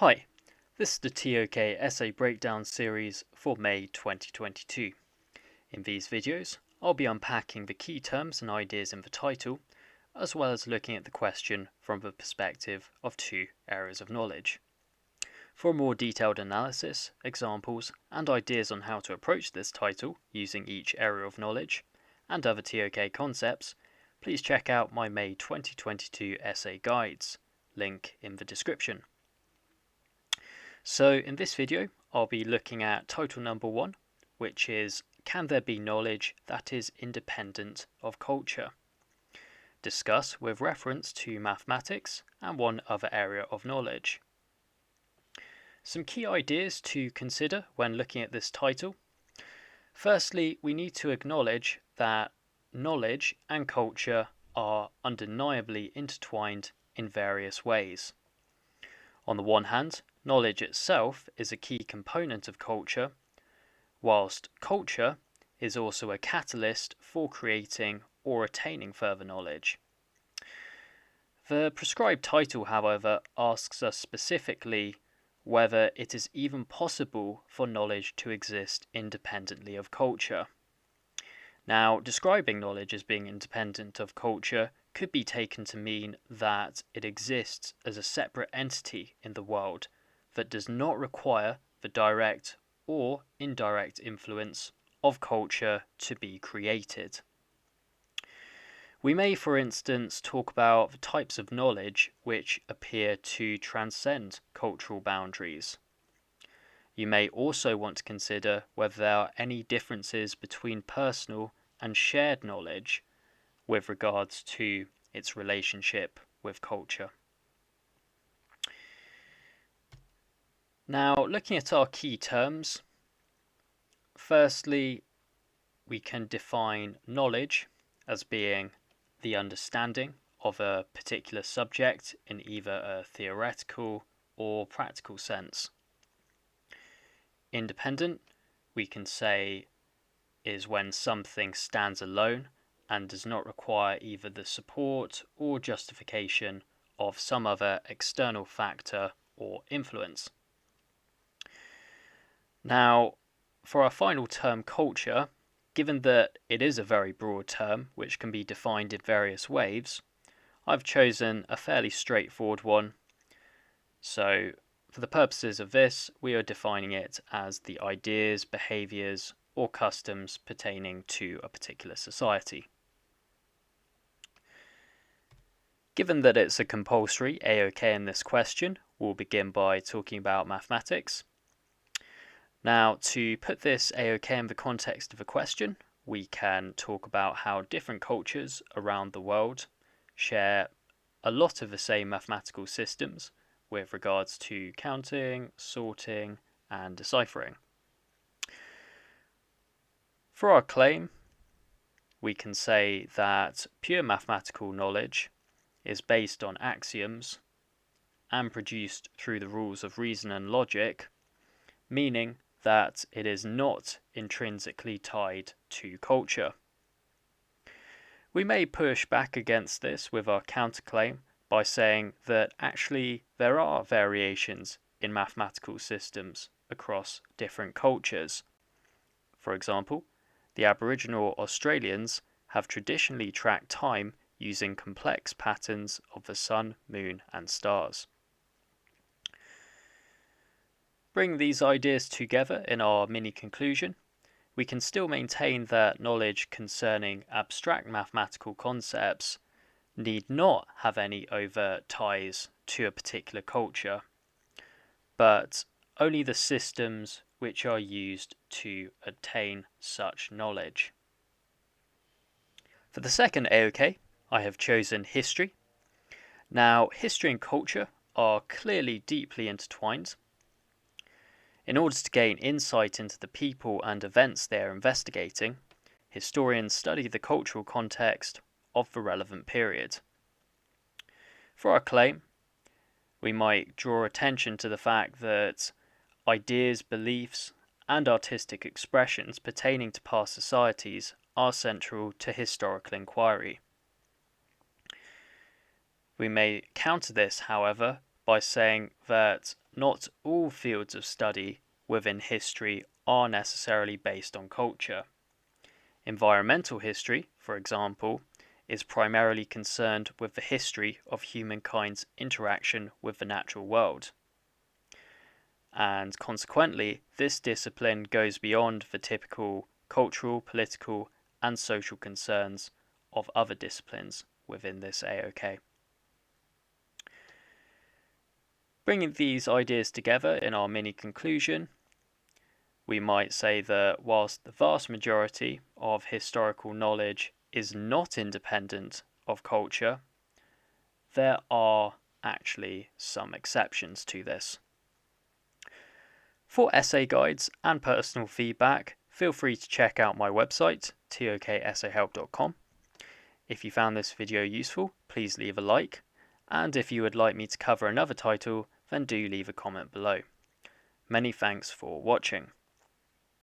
Hi, this is the TOK Essay Breakdown series for May 2022. In these videos, I'll be unpacking the key terms and ideas in the title, as well as looking at the question from the perspective of two areas of knowledge. For a more detailed analysis, examples, and ideas on how to approach this title using each area of knowledge, and other TOK concepts, please check out my May 2022 essay guides, link in the description. So in this video, I'll be looking at title number 1, which is Can there be knowledge that is independent of culture? Discuss with reference to mathematics and one other area of knowledge. Some key ideas to consider when looking at this title. Firstly, we need to acknowledge that knowledge and culture are undeniably intertwined in various ways. On the one hand, knowledge itself is a key component of culture, whilst culture is also a catalyst for creating or attaining further knowledge. The prescribed title, however, asks us specifically whether it is even possible for knowledge to exist independently of culture. Now, describing knowledge as being independent of culture could be taken to mean that it exists as a separate entity in the world that does not require the direct or indirect influence of culture to be created. We may, for instance, talk about the types of knowledge which appear to transcend cultural boundaries. You may also want to consider whether there are any differences between personal and shared knowledge with regards to its relationship with culture. Now, looking at our key terms, firstly, we can define knowledge as being the understanding of a particular subject in either a theoretical or practical sense. Independent, we can say, is when something stands alone and does not require either the support or justification of some other external factor or influence. Now, for our final term, culture, given that it is a very broad term which can be defined in various ways, I've chosen a fairly straightforward one. So, for the purposes of this, we are defining it as the ideas, behaviours, or customs pertaining to a particular society. Given that it's a compulsory AOK in this question, we'll begin by talking about mathematics. Now, to put this AOK in the context of a question, we can talk about how different cultures around the world share a lot of the same mathematical systems with regards to counting, sorting, and deciphering. For our claim, we can say that pure mathematical knowledge is based on axioms and produced through the rules of reason and logic, meaning that it is not intrinsically tied to culture. We may push back against this with our counterclaim by saying that actually there are variations in mathematical systems across different cultures. For example, the Aboriginal Australians have traditionally tracked time using complex patterns of the sun, moon, and stars. Bring these ideas together in our mini conclusion. We can still maintain that knowledge concerning abstract mathematical concepts need not have any overt ties to a particular culture, but only the systems which are used to attain such knowledge. For the second AOK, I have chosen history. Now, history and culture are clearly deeply intertwined. In order to gain insight into the people and events they are investigating, historians study the cultural context of the relevant period. For our claim, we might draw attention to the fact that ideas, beliefs, and artistic expressions pertaining to past societies are central to historical inquiry. We may counter this, however, by saying that not all fields of study within history are necessarily based on culture. Environmental history, for example, is primarily concerned with the history of humankind's interaction with the natural world. And consequently, this discipline goes beyond the typical cultural, political, and social concerns of other disciplines within this AOK. Bringing these ideas together in our mini conclusion, we might say that whilst the vast majority of historical knowledge is not independent of culture, there are actually some exceptions to this. For essay guides and personal feedback, feel free to check out my website, tokessayhelp.com. If you found this video useful, please leave a like, and if you would like me to cover another title, then do leave a comment below. Many thanks for watching.